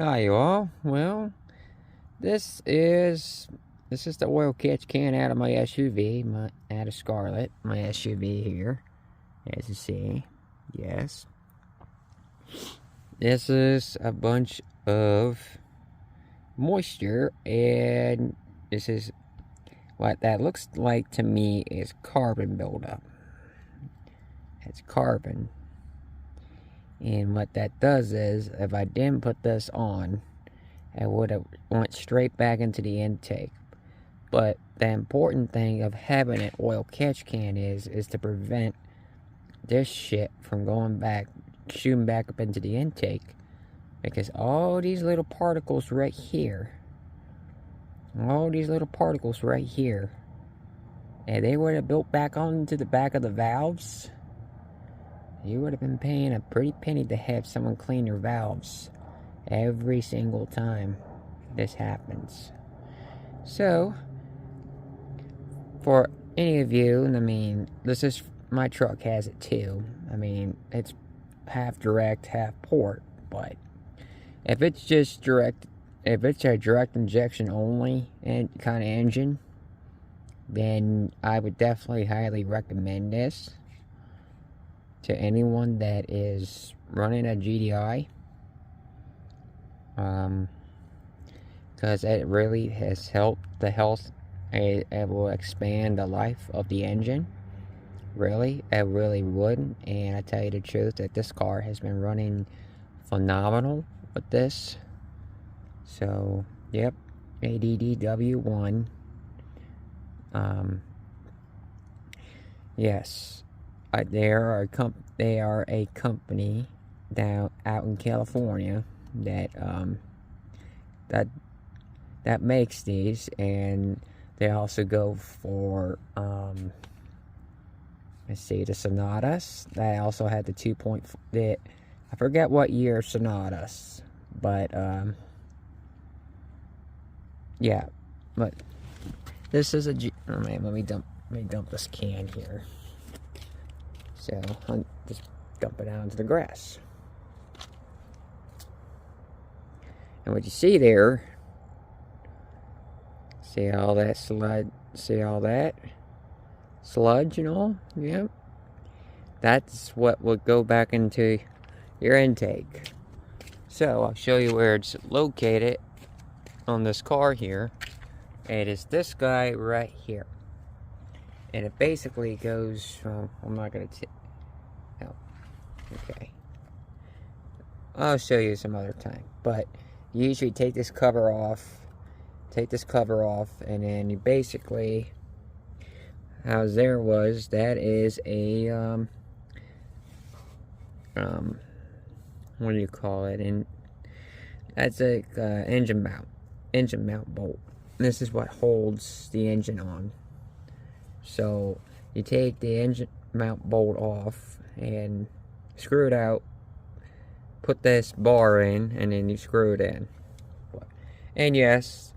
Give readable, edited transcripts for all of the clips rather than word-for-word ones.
Hi you all. Well, this is the oil catch can out of my SUV, out of Scarlett, my SUV here, as you see. Yes. This is a bunch of moisture, and this is what that looks like to me is carbon buildup. It's carbon. And what that does is, if I didn't put this on, I would have went straight back into the intake. But the important thing of having an oil catch can is to prevent this shit from shooting back up into the intake. Because all these little particles right here, and they would have built back onto the back of the valves, you would have been paying a pretty penny to have someone clean your valves every single time this happens. So, for any of you, my truck has it too. It's half direct, half port, but if it's a direct injection only and kind of engine, then I would definitely highly recommend this to anyone that is running a GDI. Because it really has helped the health. It will expand the life of the engine. Really, it really would. And I tell you the truth that this car has been running phenomenal with this. So, yep, ADDW1. Yes, they are a company down out in California that makes these, and they also go for let's see, the Sonatas. They also had the 2.4. I forget what year Sonatas, but yeah. But this is a oh man, let me dump this can here. So I'll just dump it out into the grass. And what you see there, see all that sludge and all? Yep. That's what would go back into your intake. So I'll show you where it's located on this car here. It is this guy right here. And it basically goes from, I'm not going to oh, okay. I'll show you some other time. But you usually take this cover off, and then you basically, how there was, that is a, what do you call it? And that's a engine mount bolt. This is what holds the engine on. So you take the engine mount bolt off and screw it out, put this bar in, and then you screw it in. And yes,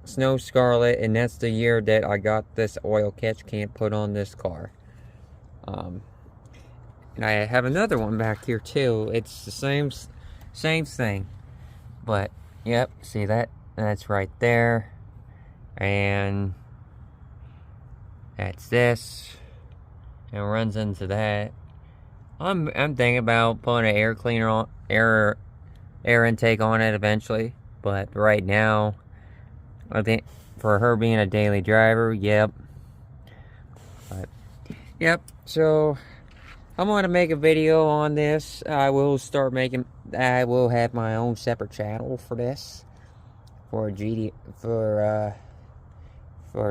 Snow Scarlett, and that's the year that I got this oil catch can put on this car. And I have another one back here too. It's the same thing. But yep, see that? That's right there. And that's this. And it runs into that. I'm thinking about putting an air cleaner on, air intake on it eventually. But right now, I think for her being a daily driver, yep. But yep, so I'm going to make a video on this. I will have my own separate channel for this. For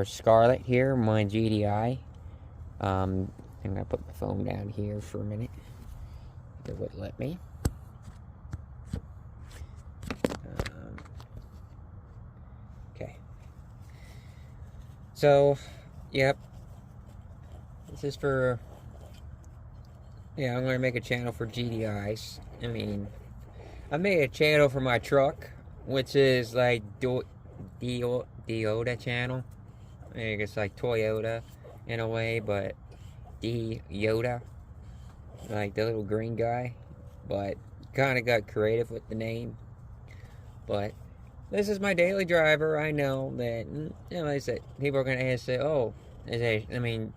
Scarlett here, my GDI. I'm going to put my phone down here for a minute. If it would let me. Okay. So, yep. This is for... Yeah, I'm going to make a channel for GDIs. I made a channel for my truck, which is like Toyota channel. I think it's like Toyota in a way, but Yoda, like the little green guy. But kind of got creative with the name. But this is my daily driver. I know that, like I said, people are going to ask, say, oh, I mean,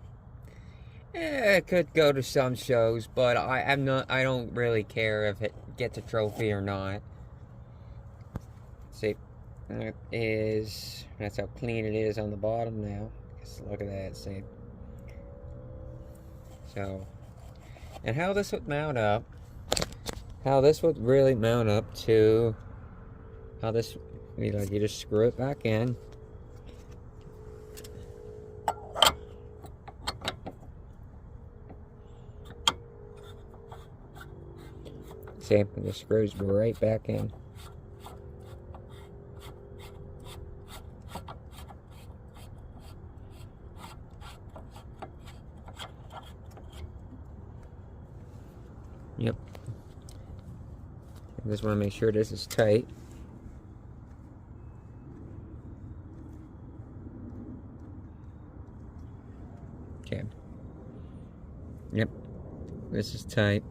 it could go to some shows, but I don't really care if it gets a trophy or not. See, that's how clean it is on the bottom now. Just look at that, see. So, and how this would really mount up to, how this, you just screw it back in. See, the screws go right back in. Yep. I just want to make sure this is tight. Okay. Yep. This is tight.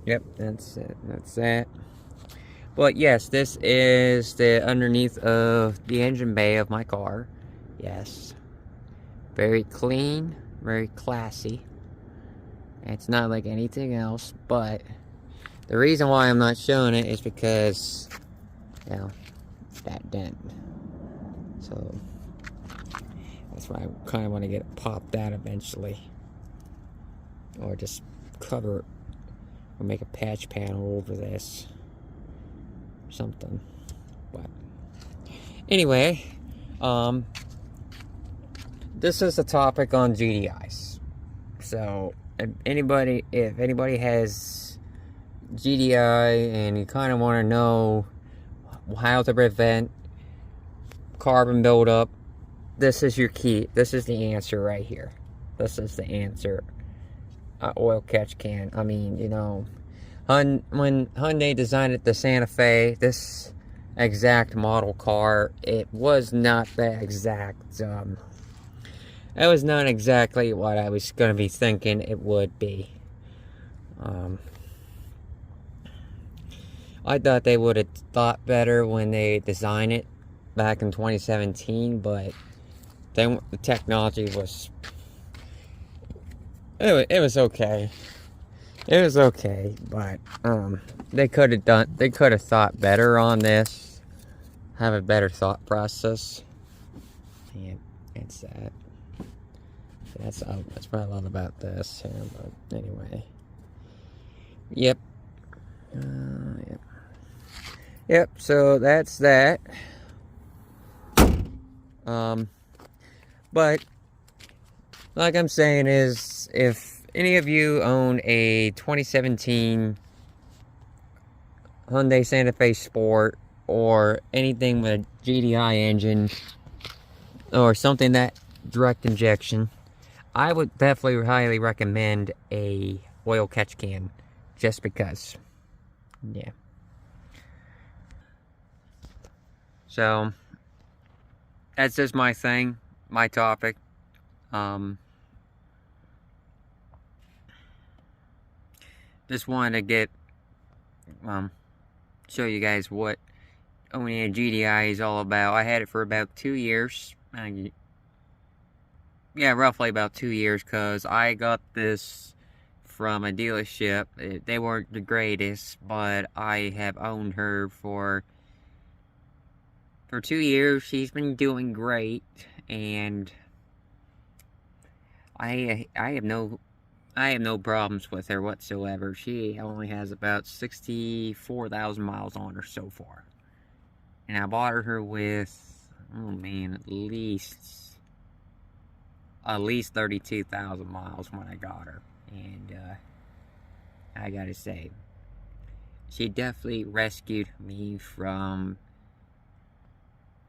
Yep, that's it. That's that. But yes, this is the underneath of the engine bay of my car. Yes. Very clean, very classy. It's not like anything else, but the reason why I'm not showing it is because, you know, that dent. So that's why I kind of want to get it popped out eventually, or just cover it, or make a patch panel over this, something. But anyway, this is a topic on GDIs. So if anybody has GDI and you kind of want to know how to prevent carbon buildup, this is your key. This is the answer right here. This is the answer. Oil catch can. I mean, you know, when Hyundai designed the Santa Fe, this exact model car, it was not that exact. That was not exactly what I was going to be thinking it would be. I thought they would have thought better when they designed it back in 2017, but then the technology was, it was okay. It was okay, but they could have thought better on this, have a better thought process. And it's that. That's what I love about this here, but anyway. Yep. Yep. Yep, so that's that. But like I'm saying is, if any of you own a 2017 Hyundai Santa Fe Sport or anything with a GDI engine or something that direct injection, I would definitely highly recommend a oil catch can, just because. Yeah. So that's just my thing, my topic. Just wanted to get show you guys what owning a GDI is all about. I had it for about 2 years. Yeah, roughly about 2 years, because I got this from a dealership. They weren't the greatest, but I have owned her for 2 years. She's been doing great, and I have no problems with her whatsoever. She only has about 64,000 miles on her so far, and I bought her with, oh man, at least 32,000 miles when I got her. And I gotta say, she definitely rescued me from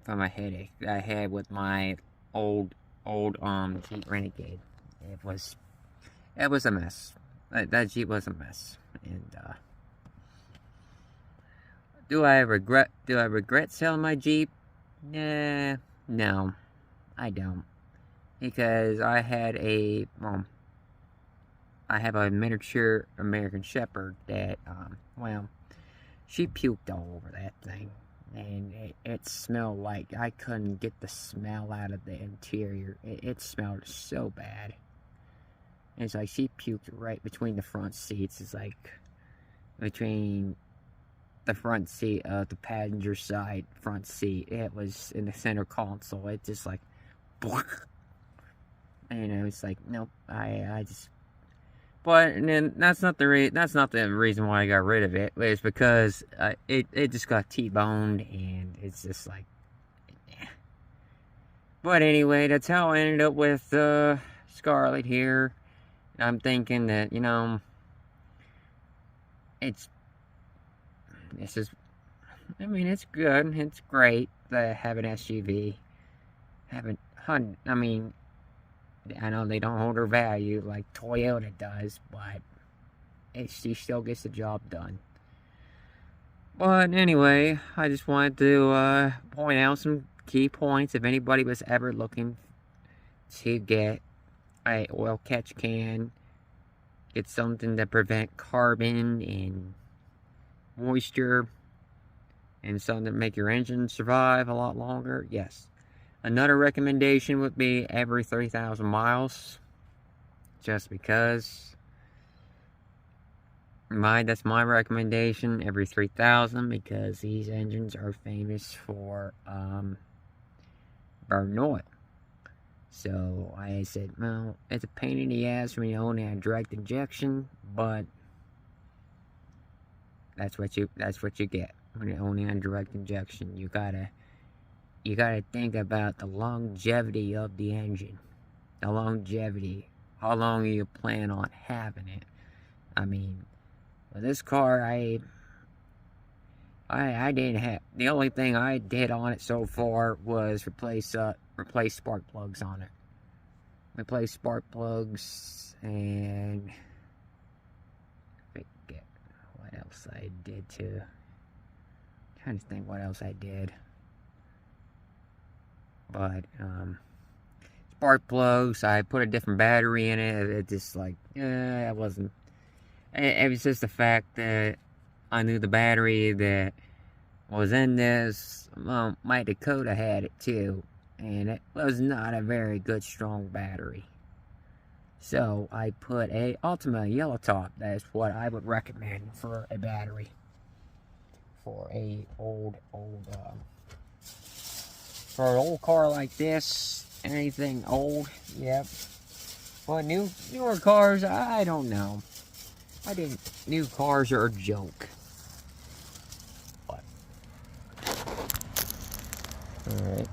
a headache that I had with my old Jeep Renegade. It was a mess. That Jeep was a mess. And do I regret selling my Jeep? Nah, no, I don't. Because I have a miniature American Shepherd that, well, she puked all over that thing. And it smelled like I couldn't get the smell out of the interior. It smelled so bad. And it's like she puked right between the front seats. It's like between the front seat of the passenger side front seat. It was in the center console. It just like, it's like, nope. I just. But and then that's not the reason why I got rid of it. It's because it just got T-boned, and it's just like, eh. But anyway, that's how I ended up with Scarlett here. I'm thinking that it's good. It's great to have an SUV. I know they don't hold her value like Toyota does, but she still gets the job done. But anyway, I just wanted to point out some key points. If anybody was ever looking to get a oil catch can, get something to prevent carbon and moisture, and something to make your engine survive a lot longer, yes. Another recommendation would be every 3,000 miles, just because. That's my recommendation, every 3,000, because these engines are famous for burning oil. So I said, well, it's a pain in the ass when you only have direct injection, but that's what you get when you only have direct injection. You gotta think about the longevity of the engine. The longevity. How long you plan on having it? I mean, with this car, I didn't have. The only thing I did on it so far was replace spark plugs on it. Replace spark plugs, and forget what else I did too. I'm trying to think what else I did. But spark plugs, I put a different battery in it. It just like, it wasn't. It was just the fact that I knew the battery that was in this. Well, my Dakota had it too, and it was not a very good strong battery. So I put a Ultima Yellow Top. That's what I would recommend for a battery for a for an old car like this. Anything old, yep. But newer cars, I don't know. New cars are a joke. But alright.